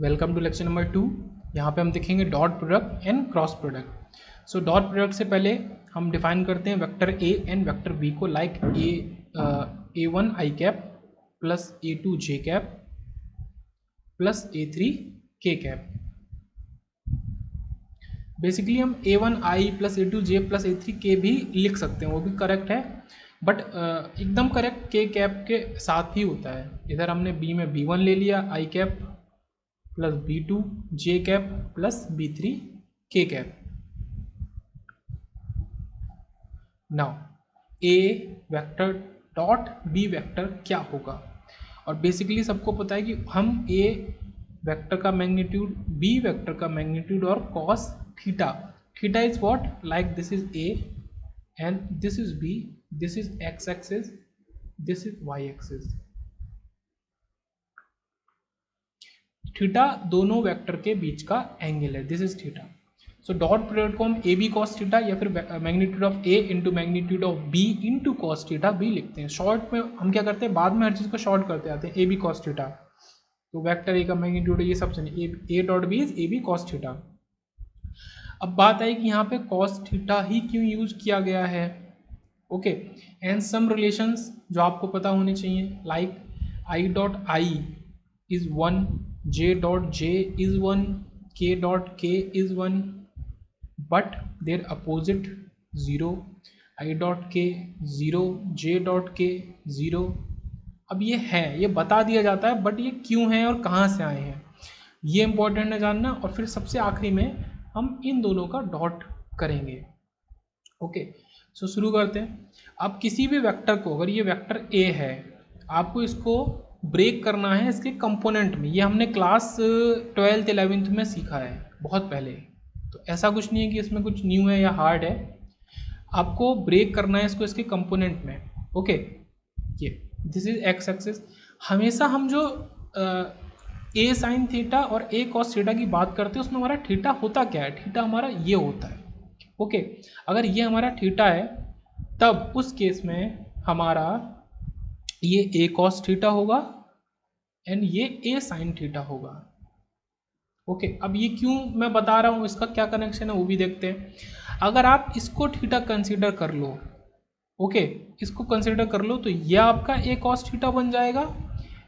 Welcome to lecture number 2। यहाँ पे हम देखेंगे dot product and cross product. So dot product से पहले हम डिफाइन करते हैं vector A and vector B को, like A one I cap plus A two J cap plus A three K cap. Basically हम A one I plus A two J plus A three K भी लिख सकते हैं, वो भी correct है, but एकदम करेक्ट के कैप के साथ ही होता है। इधर हमने बी में बी वन ले लिया I cap plus B two J cap plus B three K cap. Now A vector dot B vector क्या होगा, और बेसिकली सबको पता है कि हम ए वेक्टर का मैग्नीट्यूड बी वेक्टर का मैग्नीट्यूड और cos theta, theta is what, like this is A and this is B, this is X axis, this is Y axis. Theta दोनों वेक्टर के बीच का एंगल है, this is theta. So dot product को हम A B cos theta या फिर magnitude of A into magnitude of B into cos theta भी लिखते हैं। शॉर्ट में हम क्या करते हैं, बाद में हर चीज़ को शॉर्ट करते आते हैं, ए बी कॉस थीटा। तो वेक्टर ए का मैग्नीट्यूड ये सबसे नहीं, A dot B is A B cos theta. अब बात आई कि यहाँ पे कॉस थीटा ही क्यों यूज किया गया है। ओके, एंड सम रिलेशंस जो आपको पता होने चाहिए, like I dot I is 1, j dot j is 1, k dot k is 1, but their opposite 0, i dot k 0, j dot k 0। अब ये है, ये बता दिया जाता है, बट ये क्यों है और कहाँ से आए हैं ये इंपॉर्टेंट है जानना। और फिर सबसे आखिरी में हम इन दोनों का डॉट करेंगे। ओके, सो शुरू करते हैं। अब किसी भी वेक्टर को, अगर ये वेक्टर ए है, आपको इसको ब्रेक करना है इसके कंपोनेंट में। ये हमने क्लास 12th 11th में सीखा है बहुत पहले, तो ऐसा कुछ नहीं है कि इसमें कुछ न्यू है या हार्ड है। आपको ब्रेक करना है इसको इसके कंपोनेंट में। ओके, ये दिस इज एक्स एक्सिस। हमेशा हम जो ए साइन थीटा और ए कॉस थीटा की बात करते हैं, उसमें हमारा थीटा होता क्या है, थीटा हमारा ये होता है। ओके, अगर ये हमारा थीटा है तब उस केस में हमारा ये ए कॉस थीटा होगा एंड ये ए साइन थीटा होगा। ओके, अब ये क्यों मैं बता रहा हूँ, इसका क्या कनेक्शन है वो भी देखते हैं। अगर आप इसको थीटा कंसीडर कर लो, ओके, इसको कंसीडर कर लो, तो ये आपका ए कॉस थीटा बन जाएगा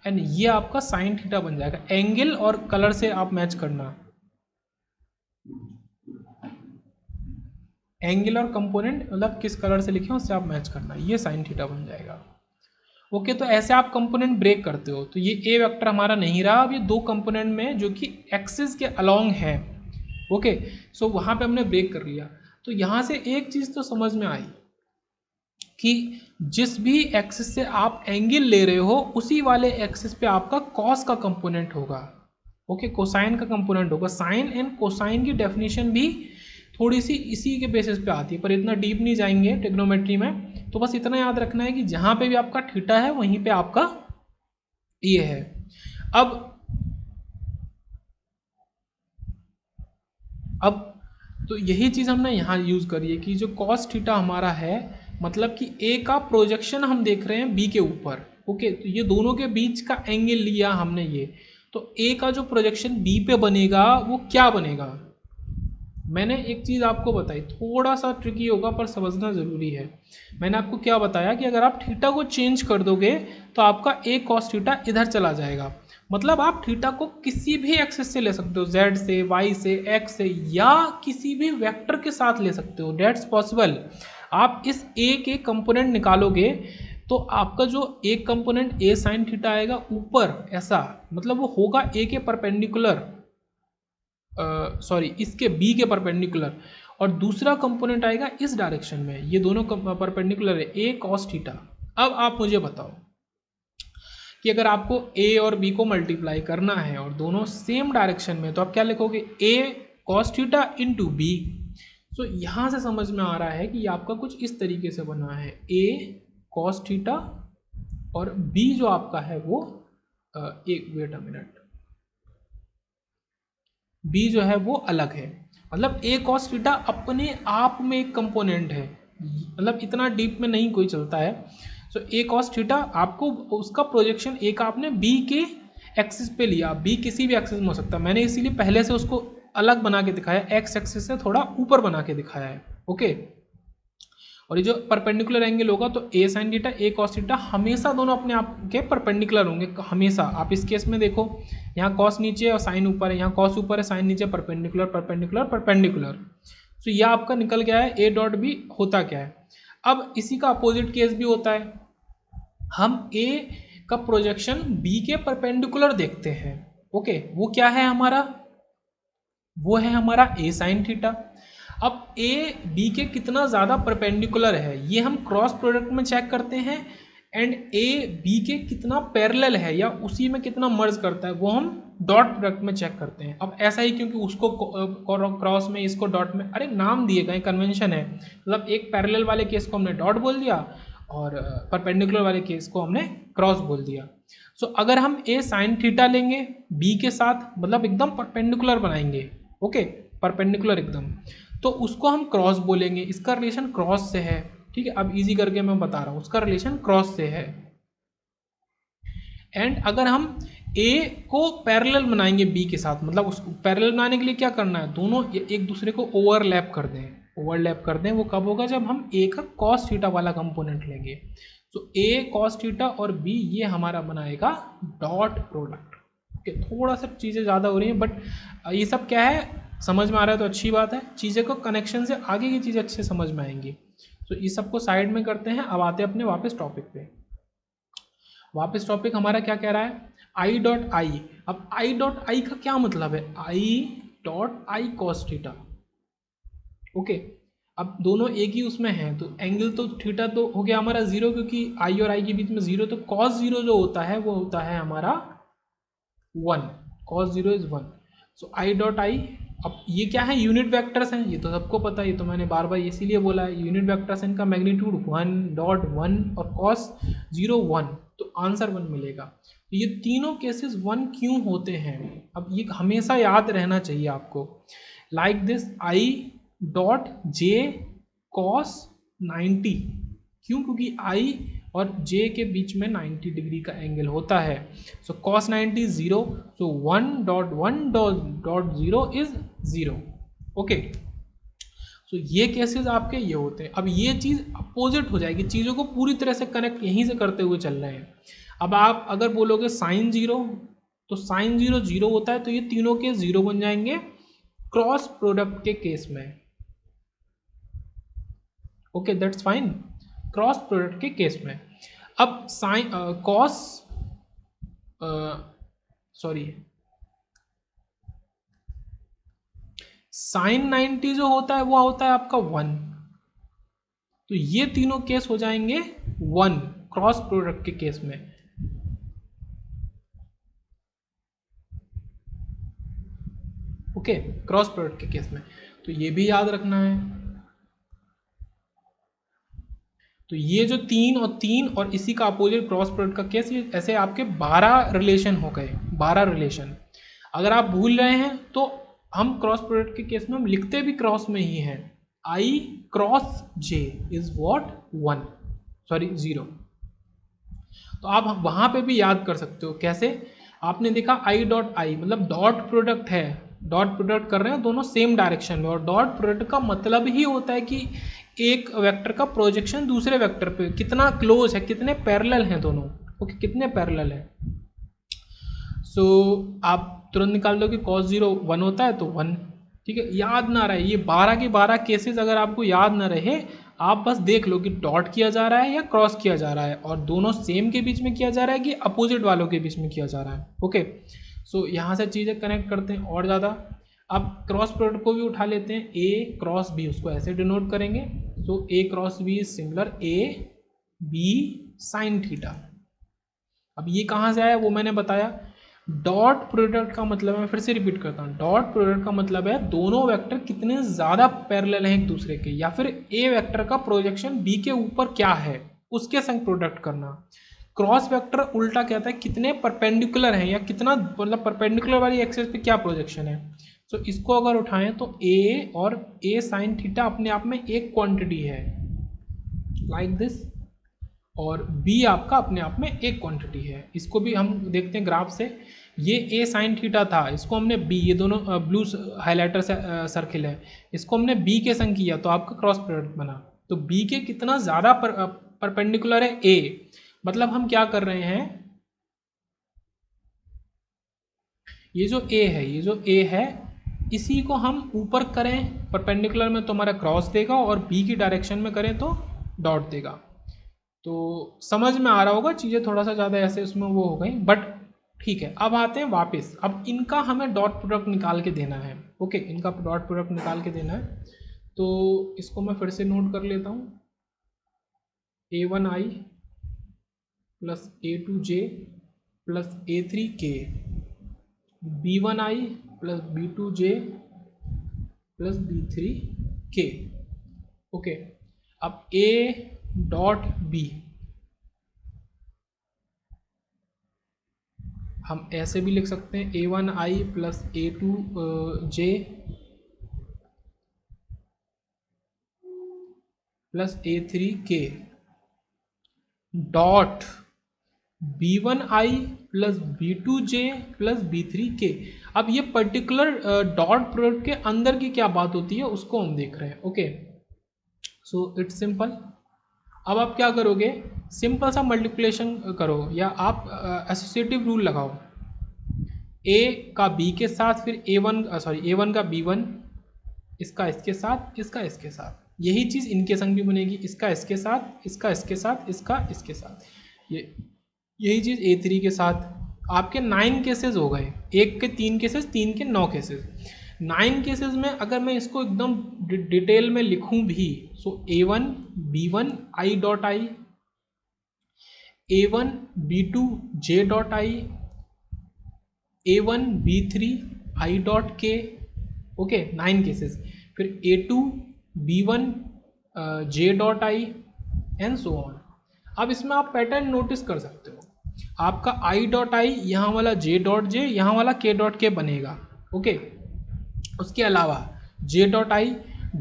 एंड ये आपका साइन थीटा बन जाएगा। एंगल और कलर से आप मैच करना, एंगल और कंपोनेंट मतलब किस कलर से लिखे उससे आप मैच करना, ये साइन थीटा बन जाएगा। ओके, तो ऐसे आप कंपोनेंट ब्रेक करते हो। तो ये ए वेक्टर हमारा नहीं रहा, अब ये दो कंपोनेंट में जो कि एक्सिस के अलोंग है। ओके, सो वहाँ पे हमने ब्रेक कर लिया। तो यहाँ से एक चीज़ तो समझ में आई कि जिस भी एक्सिस से आप एंगल ले रहे हो उसी वाले एक्सिस पे आपका कॉस का कंपोनेंट होगा। ओके, कोसाइन का कंपोनेंट होगा। साइन एंड कोसाइन की डेफिनेशन भी थोड़ी सी इसी के बेसिस पे आती है, पर इतना डीप नहीं जाएंगे ट्रिग्नोमेट्री में। तो बस इतना याद रखना है कि जहाँ पे भी आपका थीटा है वहीं पे आपका ये है। अब तो यही चीज़ हमने यहाँ यूज़ करी है कि जो कॉस थीटा हमारा है, मतलब कि ए का प्रोजेक्शन हम देख रहे हैं बी के ऊपर। ओके, तो ये दोनों के बीच का एंगल लिया हमने ये, तो ए का जो प्रोजेक्शन बी पे बनेगा वो क्या बनेगा। मैंने एक चीज़ आपको बताई, थोड़ा सा ट्रिकी होगा पर समझना ज़रूरी है। मैंने आपको क्या बताया कि अगर आप थीटा को चेंज कर दोगे तो आपका ए कॉस थीटा इधर चला जाएगा। मतलब आप थीटा को किसी भी एक्सिस से ले सकते हो, जेड से, वाई से, एक्स से, या किसी भी वेक्टर के साथ ले सकते हो, डेट्स पॉसिबल। आप इस ए के कंपोनेंट निकालोगे तो आपका जो एक कंपोनेंट ए साइन थीटा आएगा ऊपर, ऐसा मतलब वो होगा ए के परपेंडिकुलर, सॉरी इसके बी के परपेंडिकुलर, और दूसरा कंपोनेंट आएगा इस डायरेक्शन में। ये दोनों परपेंडिकुलर है, ए कॉस थीटा। अब आप मुझे बताओ कि अगर आपको ए और बी को मल्टीप्लाई करना है और दोनों सेम डायरेक्शन में, तो आप क्या लिखोगे, ए कॉस थीटा इंटू बी। सो यहाँ से समझ में आ रहा है कि आपका कुछ इस तरीके से बना है, ए कॉस थीटा और बी जो आपका है वो एक वेट अ मिनट, बी जो है वो अलग है। मतलब ए कॉस थीटा अपने आप में एक कंपोनेंट है, मतलब इतना डीप में नहीं कोई चलता है। सो ए कॉस थीटा आपको उसका प्रोजेक्शन, ए का आपने बी के एक्सिस पे लिया, बी किसी भी एक्सिस में हो सकता है, मैंने इसीलिए पहले से उसको अलग बना के दिखाया, एक्स एक्सिस से थोड़ा ऊपर बना के दिखाया है। ओके, और ये जो परपेंडिकुलर एंगल होगा तो ए साइन थीटा ए कॉस थीटा हमेशा दोनों अपने आप के परपेंडिकुलर होंगे हमेशा। आप इस केस में देखो, यहाँ कॉस नीचे और साइन ऊपर है, यहाँ कॉस ऊपर है साइन नीचे, परपेंडिकुलर परपेंडिकुलर परपेंडिकुलर। तो यह आपका निकल गया है ए डॉट बी होता क्या है। अब इसी का अपोजिट केस भी होता है, हम ए का प्रोजेक्शन बी के परपेंडिकुलर देखते हैं। ओके, वो क्या है हमारा, वो है हमारा ए साइन थीटा। अब ए बी के कितना ज़्यादा परपेंडिकुलर है ये हम क्रॉस प्रोडक्ट में चेक करते हैं, एंड ए बी के कितना पैरेलल है या उसी में कितना मर्ज करता है वो हम डॉट प्रोडक्ट में चेक करते हैं। अब ऐसा ही क्योंकि उसको क्रॉस में इसको डॉट में, अरे नाम दिए गए कन्वेंशन है, मतलब एक पैरेलल वाले केस को हमने डॉट बोल दिया और परपेंडिकुलर वाले केस को हमने क्रॉस बोल दिया। सो अगर हम ए साइन थीटा लेंगे बी के साथ, मतलब एकदम परपेंडिकुलर बनाएंगे, ओके परपेंडिकुलर एकदम, तो उसको हम क्रॉस बोलेंगे, इसका रिलेशन क्रॉस से है। ठीक है, अब इजी करके मैं बता रहा हूँ, उसका रिलेशन क्रॉस से है। एंड अगर हम ए को पैरेलल बनाएंगे बी के साथ, मतलब उसको पैरेलल बनाने के लिए क्या करना है, दोनों एक दूसरे को ओवरलैप कर दें, ओवरलैप कर दें, वो कब होगा जब हम ए का कॉस थीटा वाला कंपोनेंट लेंगे। तो ए कॉस थीटा और बी ये हमारा बनाएगा डॉट प्रोडक्ट। ओके, थोड़ा सा चीज़ें ज़्यादा हो रही हैं बट ये सब क्या है समझ में आ रहा है तो अच्छी बात है, चीज़ें को कनेक्शन से आगे की चीज़ें अच्छे समझ में आएंगी। तो इस सबको साइड में करते हैं, अब आते हैं अपने वापस टॉपिक पे। वापस टॉपिक हमारा क्या कह रहा है, आई डॉट आई। अब आई डॉट आई का क्या मतलब है, I dot I cos theta. Okay, अब दोनों एक ही उसमें हैं तो एंगल तो थीटा तो हो गया हमारा जीरो, क्योंकि आई और आई के बीच में जीरो, तो कॉस जीरो जो होता है वो होता है हमारा 1, cos zero is 1। So I dot I, अब ये क्या है, यूनिट वेक्टर्स हैं, ये तो सबको पता है, ये तो मैंने बार बार इसीलिए बोला है, यूनिट वेक्टर्स इनका मैग्नीट्यूड 1.1 और कॉस 0 1, तो आंसर 1 मिलेगा। तो ये तीनों केसेस 1 क्यों होते हैं, अब ये हमेशा याद रहना चाहिए आपको। Like this I dot J cos 90, क्यों, क्योंकि आई और जे के बीच में 90 डिग्री का एंगल होता है। So cos 90 0, so 1.1.0 is 0। Okay, so ये केसेस आपके ये होते हैं। अब ये चीज़ अपोजिट हो जाएगी, चीज़ों को पूरी तरह से कनेक्ट यहीं से करते हुए चल रहे हैं। अब आप अगर बोलोगे साइन 0, तो साइन 0 0 होता है, तो ये तीनों के 0 बन जाएंगे क्रॉस प्रोडक्ट के केस में। Okay that's fine, cross product के केस में। अब साइन कॉस सॉरी साइन 90 जो होता है वो होता है आपका 1, तो ये तीनों केस हो जाएंगे 1 क्रॉस प्रोडक्ट के केस में। ओके, क्रॉस प्रोडक्ट के केस में, तो ये भी याद रखना है। तो ये जो 3 और 3 और इसी का अपोजिट क्रॉस प्रोडक्ट का केस, ये ऐसे आपके 12 रिलेशन हो गए, 12 रिलेशन। अगर आप भूल रहे हैं तो हम क्रॉस प्रोडक्ट के केस में हम लिखते भी क्रॉस में ही हैं, I cross J is what 1, sorry 0। तो आप वहां पे भी याद कर सकते हो, कैसे, आपने देखा आई डॉट आई मतलब डॉट प्रोडक्ट है, डॉट प्रोडक्ट कर रहे हैं दोनों सेम डायरेक्शन में, और डॉट प्रोडक्ट का मतलब ही होता है कि एक वेक्टर का प्रोजेक्शन दूसरे वेक्टर पे कितना क्लोज है, कितने पैरेलल हैं दोनों। ओके, कितने पैरेलल है। सो आप तुरंत निकाल दो कि cos 0 1 होता है तो 1। ठीक है, याद ना रहे ये 12 के 12 केसेस, अगर आपको याद ना रहे आप बस देख लो कि डॉट किया जा रहा है या क्रॉस किया जा रहा है, और दोनों सेम के बीच में किया जा रहा है कि अपोजिट वालों के बीच में किया जा रहा है। ओके, सो यहाँ से चीज़ें कनेक्ट करते हैं और ज़्यादा। अब क्रॉस प्रोडक्ट को भी उठा लेते हैं, ए क्रॉस बी, उसको ऐसे डिनोट करेंगे। So A cross B is similar A B sine theta. अब ये कहाँ से आया वो मैंने बताया। डॉट प्रोडक्ट का मतलब, मैं फिर से रिपीट करता हूँ, डॉट प्रोडक्ट का मतलब है दोनों वेक्टर कितने ज़्यादा पैरेलल हैं एक दूसरे के, या फिर ए वेक्टर का प्रोजेक्शन बी के ऊपर क्या है उसके संग प्रोडक्ट करना। क्रॉस वेक्टर उल्टा कहता है कितने परपेंडिकुलर हैं, या कितना मतलब परपेंडिकुलर वाली एक्सिस पे क्या प्रोजेक्शन है। तो इसको अगर उठाएं तो ए और ए साइन थीटा अपने आप में एक क्वांटिटी है, लाइक दिस, और b आपका अपने आप में एक क्वांटिटी है। इसको भी हम देखते हैं ग्राफ से ये ए साइन थीटा था, इसको हमने बी, ये दोनों ब्लू हाईलाइटर से सर्किल है, इसको हमने बी के संग किया तो आपका क्रॉस प्रोडक्ट बना। तो बी के कितना ज़्यादा परपेंडिकुलर है ए, मतलब हम क्या कर रहे हैं, ये जो ए है, ये जो ए है इसी को हम ऊपर करें परपेंडिकुलर में तो हमारा क्रॉस देगा, और बी की डायरेक्शन में करें तो डॉट देगा। तो समझ में आ रहा होगा, चीज़ें थोड़ा सा ज़्यादा ऐसे उसमें वो हो गई, बट ठीक है। अब आते हैं वापस, अब इनका हमें डॉट प्रोडक्ट निकाल के देना है। ओके, इनका डॉट प्रोडक्ट निकाल के देना है, तो इसको मैं फिर से नोट कर लेता हूँ। a1i plus a2j plus a3k, b1i plus b2j plus b3k। Okay, अब a डॉट b हम ऐसे भी लिख सकते हैं, a1i plus a2j plus a3k dot b1i plus b2j plus b3k। अब ये पर्टिकुलर डॉट प्रोडक्ट के अंदर की क्या बात होती है उसको हम देख रहे हैं। Okay, so it's simple. अब आप क्या करोगे, सिंपल सा मल्टीप्लिकेशन करो, या आप एसोसिएटिव रूल लगाओ, a का b के साथ, फिर a1 का b1, इसका इसके साथ, इसका इसके साथ, यही चीज़ इनके संग भी बनेगी, इसका इसके साथ, इसका इसके साथ, इसका इसके साथ, यही चीज़ a3 के साथ। आपके 9 केसेस हो गए, 1 के 3 केसेस, 3 के 9 केसेस। 9 केसेस में अगर मैं इसको एकदम डिटेल में लिखूं भी, सो a1 b1 i dot I, a1 b2 j dot I, a1 b3 i dot k। Okay, 9 cases. फिर a2 b1 j dot I and so on. अब इसमें आप पैटर्न नोटिस कर सकते हो, आपका i डॉट आई यहाँ वाला j डॉट j, यहाँ वाला k डॉट k बनेगा। ओके, उसके अलावा j डॉट आई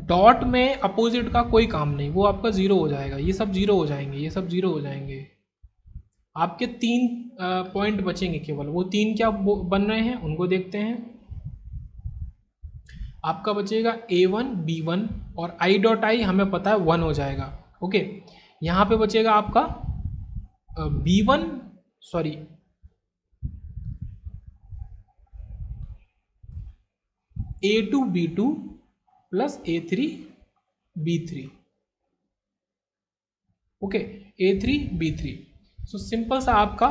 डॉट में अपोजिट का कोई काम नहीं, वो आपका जीरो हो जाएगा, ये सब जीरो हो जाएंगे, ये सब जीरो हो जाएंगे। आपके 3 पॉइंट बचेंगे केवल, वो 3 क्या बन रहे हैं उनको देखते हैं। आपका बचेगा a1 b1 और i डॉट आई हमें पता है 1 हो जाएगा। ओके, यहाँ पे बचेगा आपका b1 sorry a2 b2 plus a3 b3। Okay, a3 b3। So simple सा आपका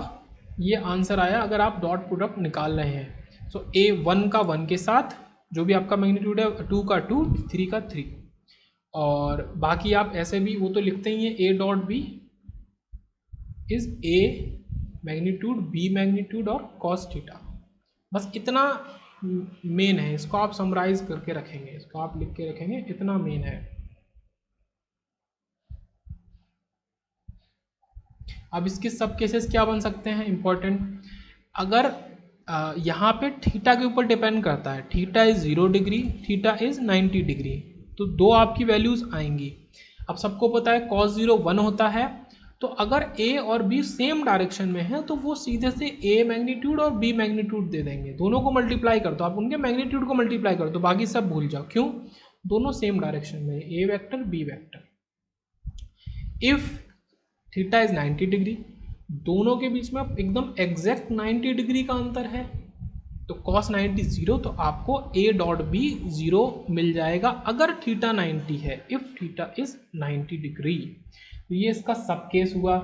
ये आंसर आया अगर आप डॉट प्रोडक्ट निकाल रहे हैं। सो a1 का 1 के साथ जो भी आपका मैग्नीट्यूड है, 2 का 2, 3 का 3, और बाकी आप ऐसे भी वो तो लिखते ही हैं, a dot b is a magnitude b magnitude और cos थीटा। बस इतना मेन है, इसको आप समराइज करके रखेंगे, इसको आप लिख के रखेंगे, इतना मेन है। अब इसके सब केसेस क्या बन सकते हैं इंपॉर्टेंट, अगर यहाँ पे थीटा के ऊपर डिपेंड करता है, theta is 0 degree, theta is 90 degree, तो दो आपकी वैल्यूज आएंगी। अब सबको पता है cos 0 1 होता है, तो अगर a और b सेम डायरेक्शन में है तो वो सीधे से a मैग्नीट्यूड और b मैग्नीट्यूड दे देंगे, दोनों को मल्टीप्लाई कर दो, आप उनके मैग्नीट्यूड को मल्टीप्लाई कर दो, बाकी सब भूल जाओ। क्यों, दोनों सेम डायरेक्शन में, a vector b vector. If theta is 90 degree, दोनों के बीच में एकदम एग्जैक्ट 90 डिग्री का अंतर है, तो cos 90 0, तो आपको a डॉट b 0 मिल जाएगा अगर थीटा 90 है, इफ थीटा इज 90 डिग्री। तो ये इसका सब केस हुआ।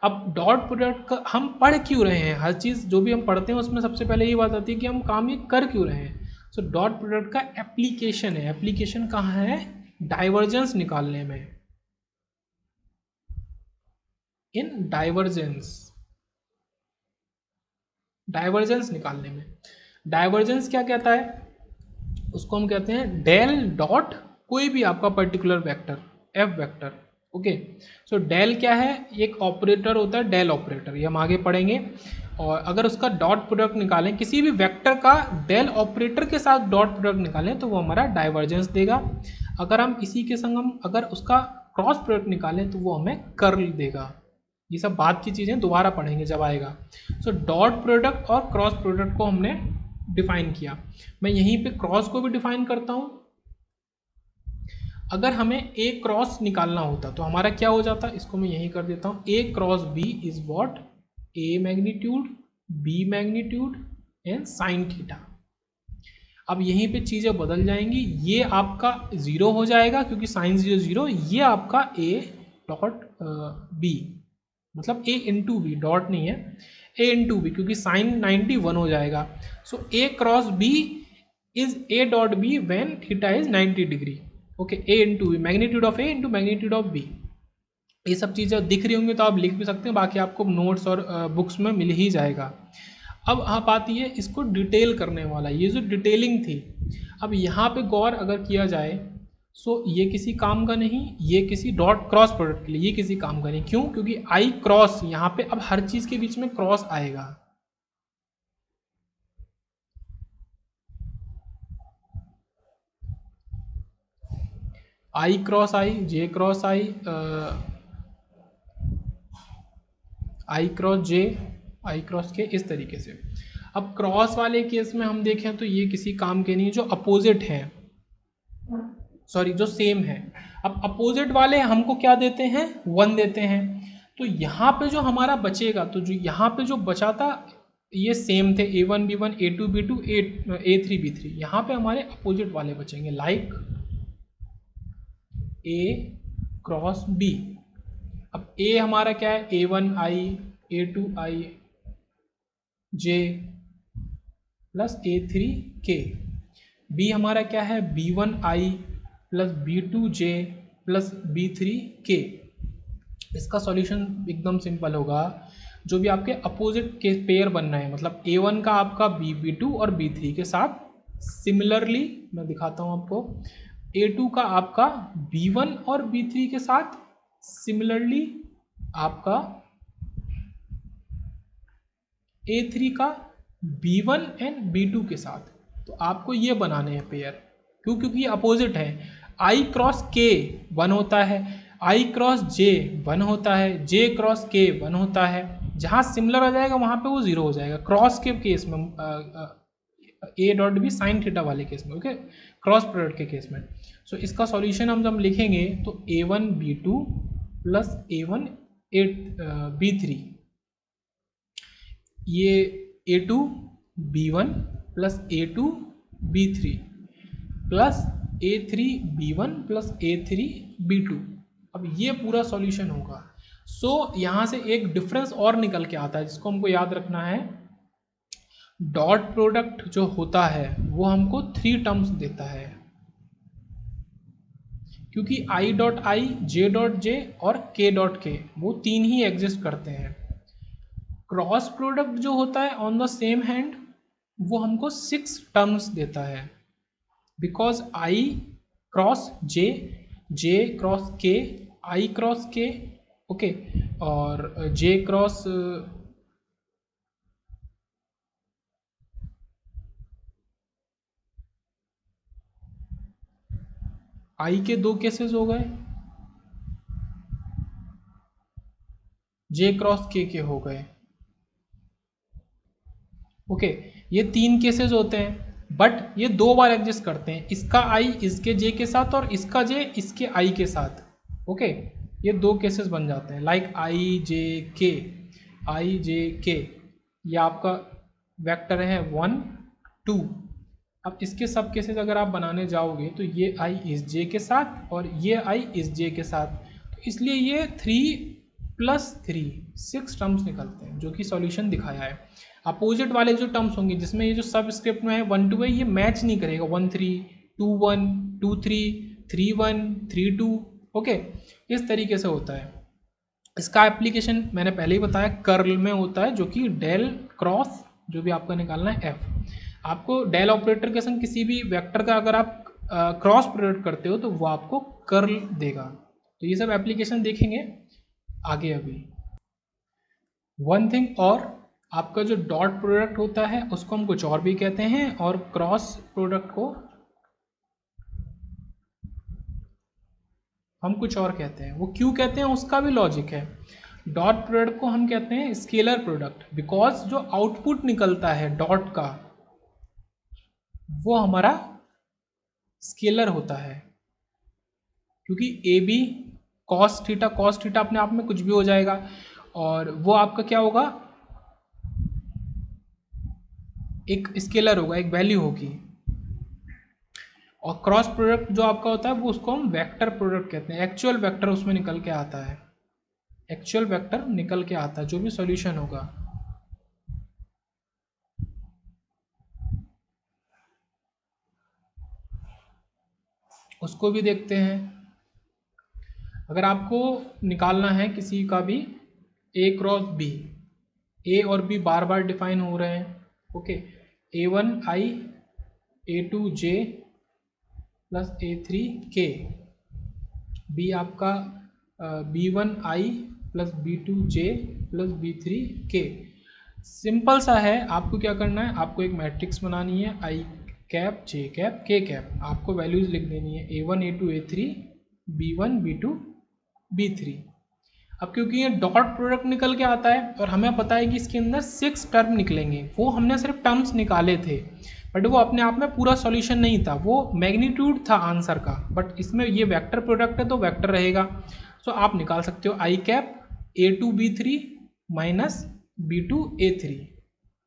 अब डॉट प्रोडक्ट का हम पढ़ क्यों रहे हैं, हर चीज़ जो भी हम पढ़ते हैं उसमें सबसे पहले ये बात आती है कि हम काम ये कर क्यों रहे हैं। सो डॉट प्रोडक्ट का एप्लीकेशन है, एप्लीकेशन कहाँ है, डाइवर्जेंस निकालने में, इन डाइवर्जेंस निकालने में। डाइवर्जेंस क्या कहता है, उसको हम कहते हैं डेल डॉट कोई भी आपका particular vector F vector. Okay, so del क्या है, एक ऑपरेटर होता है डेल ऑपरेटर, ये हम आगे पढ़ेंगे। और अगर उसका डॉट प्रोडक्ट निकालें, किसी भी वेक्टर का डेल ऑपरेटर के साथ डॉट प्रोडक्ट निकालें तो वो हमारा डाइवर्जेंस देगा। अगर हम इसी के संग हम अगर उसका क्रॉस प्रोडक्ट निकालें तो वो हमें कर्ल देगा। ये सब बाद की चीज़ें दोबारा पढ़ेंगे जब आएगा। सो डॉट प्रोडक्ट और क्रॉस प्रोडक्ट को हमने डिफाइन किया। मैं यहीं पे क्रॉस को भी डिफाइन करता हूँ। अगर हमें ए क्रॉस निकालना होता तो हमारा क्या हो जाता, इसको मैं यहीं कर देता हूँ, A cross B is what, A magnitude B magnitude and sine theta. अब यहीं पे चीज़ें बदल जाएंगी, ये आपका जीरो हो जाएगा क्योंकि साइन जीरो जीरो, ये आपका ए डॉट बी, मतलब ए इंटू बी, डॉट नहीं है, ए इंटू बी, क्योंकि साइन 91 हो जाएगा। So A cross B is A dot B when theta is 90 degree. Okay, A into B, magnitude of A into magnitude of B. ये सब चीज़ें दिख रही होंगी तो आप लिख भी सकते हैं, बाकी आपको नोट्स और बुक्स में मिल ही जाएगा। अब आप आती है इसको डिटेल करने वाला, ये जो डिटेलिंग थी, अब यहाँ पे गौर अगर किया जाए, सो ये किसी काम का नहीं, ये किसी डॉट क्रॉस प्रोडक्ट के लिए ये किसी काम का नहीं। क्यों? क्योंकि आई क्रॉस, यहाँ पे अब हर चीज़ के बीच में क्रॉस आएगा। आई क्रॉस आई, जे क्रॉस आई, आई क्रॉस जे, आई क्रॉस के, इस तरीके से। अब क्रॉस वाले केस में हम देखें तो ये किसी काम के नहीं, जो अपोजिट है, सॉरी जो सेम है। अब अपोजिट वाले हमको क्या देते हैं, 1 देते हैं। तो यहाँ पे जो हमारा बचेगा, तो जो यहाँ पे जो बचा था ये सेम थे, A1 B1 A2 B2 A3 B3, यहाँ पे हमारे अपोजिट वाले बचेंगे, लाइक A क्रॉस B। अब A हमारा क्या है, A1 I A2 I J plus A3 K। B हमारा क्या है, B1 I plus B2 J plus B3 K। इसका सॉल्यूशन एकदम सिंपल होगा, जो भी आपके अपोजिट के पेयर बनना है, मतलब A1 का आपका B2 और B3 के साथ सिमिलरली, मैं दिखाता हूँ आपको, A2 का आपका B1 और B3 के साथ सिमिलरली आपका A3 का B1 एंड B2 के साथ। तो आपको ये बनाने हैं पेयर, क्यों? क्योंकि ये अपोजिट है। I क्रॉस K 1 होता है, I क्रॉस J 1 होता है, J क्रॉस K 1 होता है। जहाँ सिमिलर आ जाएगा वहाँ पे वो 0 हो जाएगा, क्रॉस के केस में, A dot B sine theta वाले केस में, ओके, क्रॉस प्रोडक्ट के केस में। सो इसका सॉल्यूशन हम जब लिखेंगे तो A1 B2 plus A1 B3, ये A2 B1 plus A2 B3 plus A3 B1 plus A3 B2। अब ये पूरा सॉल्यूशन होगा। सो यहाँ से एक डिफरेंस और निकल के आता है जिसको हमको याद रखना है। डॉट प्रोडक्ट जो होता है वो हमको 3 टर्म्स देता है, क्योंकि I dot I, J dot J और K डॉट के वो 3 ही एग्जिस्ट करते हैं। क्रॉस प्रोडक्ट जो होता है ऑन द सेम हैंड, वो हमको 6 टर्म्स देता है, because I cross J, J cross K, I cross K, okay, और J क्रॉस I के 2 केसेस हो गए, J क्रॉस K के हो गए, ओके, ये 3 केसेस होते हैं, बट ये 2 बार एग्जिस्ट करते हैं, इसका I इसके J के साथ और इसका J इसके I के साथ, ओके, ये 2 केसेस बन जाते हैं, लाइक I J K, ये आपका वेक्टर है 1 2। अब इसके सब केसेस अगर आप बनाने जाओगे तो ये I इस J के साथ और ये I इस J के साथ, तो इसलिए ये 3 प्लस 3 6 टर्म्स निकलते हैं, जो कि सॉल्यूशन दिखाया है। अपोजिट वाले जो टर्म्स होंगे जिसमें ये जो सब स्क्रिप्ट में है 1 2 है, ये मैच नहीं करेगा, 1 3 2 1 2 3 3 1 3 2, ओके, इस तरीके से होता है। इसका एप्लीकेशन मैंने पहले ही बताया, कर्ल में होता है, जो कि डेल क्रॉस जो भी आपका निकालना है F, आपको डेल ऑपरेटर के संग किसी भी वेक्टर का अगर आप क्रॉस प्रोडक्ट करते हो तो वो आपको कर्ल देगा। तो ये सब एप्लीकेशन देखेंगे आगे। अभी वन थिंग और, आपका जो डॉट प्रोडक्ट होता है उसको हम कुछ और भी कहते हैं, और क्रॉस प्रोडक्ट को हम कुछ और कहते हैं। वो क्यों कहते हैं उसका भी लॉजिक है। डॉट प्रोडक्ट को हम कहते हैं स्केलर प्रोडक्ट, बिकॉज जो आउटपुट निकलता है डॉट का वो हमारा स्केलर होता है, क्योंकि ए बी कॉस थीटा अपने आप में कुछ भी हो जाएगा, और वो आपका क्या होगा, एक स्केलर होगा, एक वैल्यू होगी। और क्रॉस प्रोडक्ट जो आपका होता है वो उसको हम वेक्टर प्रोडक्ट कहते हैं, एक्चुअल वेक्टर उसमें निकल के आता है, एक्चुअल वेक्टर निकल के आता है जो भी सॉल्यूशन होगा। उसको भी देखते हैं। अगर आपको निकालना है किसी का भी ए क्रॉस बी, ए और बी बार बार डिफाइन हो रहे हैं, okay, A1 I A2 J plus A3 K, B आपका B1 I plus B2 J plus B3 K। Simple सा है, आपको क्या करना है, आपको एक मैट्रिक्स बनानी है I cap J cap K cap, आपको वैल्यूज लिख देनी है A1 A2 A3 B1 B2 B3। अब क्योंकि ये डॉट प्रोडक्ट निकल के आता है और हमें पता है कि इसके अंदर 6 टर्म निकलेंगे, वो हमने सिर्फ टर्म्स निकाले थे, बट वो अपने आप में पूरा सॉल्यूशन नहीं था, वो मैग्नीट्यूड था आंसर का, बट इसमें ये वेक्टर प्रोडक्ट है तो वेक्टर रहेगा। सो आप निकाल सकते हो I cap A2 B3 minus B2 A3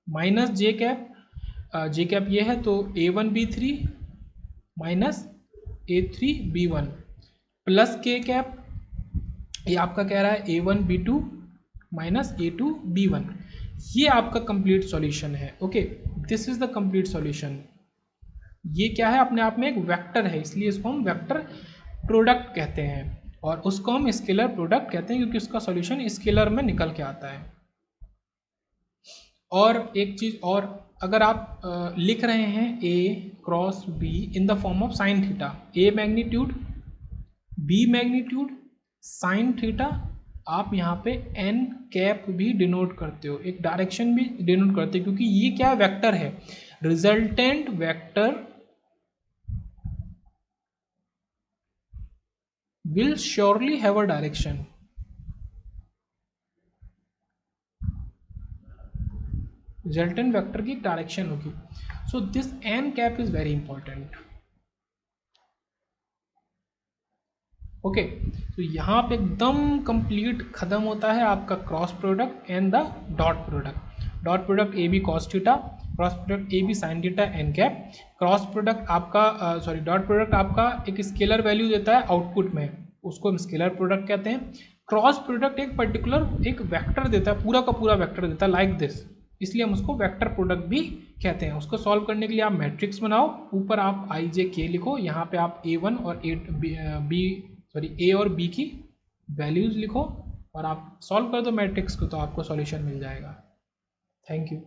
minus J cap ये है तो A1 B3 minus A3 B1 plus के कैप, ये आपका कह रहा है A1 B2 minus A2 B1। ये आपका कंप्लीट सॉल्यूशन है, okay, this is the complete solution. ये क्या है, अपने आप में एक वेक्टर है, इसलिए इसको हम वेक्टर प्रोडक्ट कहते हैं, और उसको हम स्केलर प्रोडक्ट कहते हैं क्योंकि उसका सॉल्यूशन स्केलर में निकल के आता है। और एक चीज और, अगर आप लिख रहे हैं A cross B in the form of sine theta, A magnitude B magnitude sine theta, आप यहाँ पे एन कैप भी डिनोट करते हो, एक डायरेक्शन भी डिनोट करते हो, क्योंकि ये क्या वेक्टर है, resultant vector will surely have a direction. Resultant vector की डायरेक्शन होगी, so this N cap is very important, okay. तो यहाँ पे एकदम कंप्लीट खत्म होता है आपका cross product and the dot product. Dot product A B cos theta, cross product A B sine theta N cap. Cross product आपका dot product आपका एक स्केलर वैल्यू देता है आउटपुट में, उसको हम स्केलर प्रोडक्ट कहते हैं। क्रॉस प्रोडक्ट एक पर्टिकुलर एक वेक्टर देता है, पूरा का पूरा वेक्टर देता है लाइक दिस, इसलिए हम उसको वेक्टर प्रोडक्ट भी कहते हैं। उसको सॉल्व करने के लिए आप मैट्रिक्स बनाओ, ऊपर आप आई जे के लिखो, यहाँ पे आप A1 और ए और बी की वैल्यूज लिखो और आप सॉल्व कर दो मैट्रिक्स को, तो आपको सॉल्यूशन मिल जाएगा। Thank you.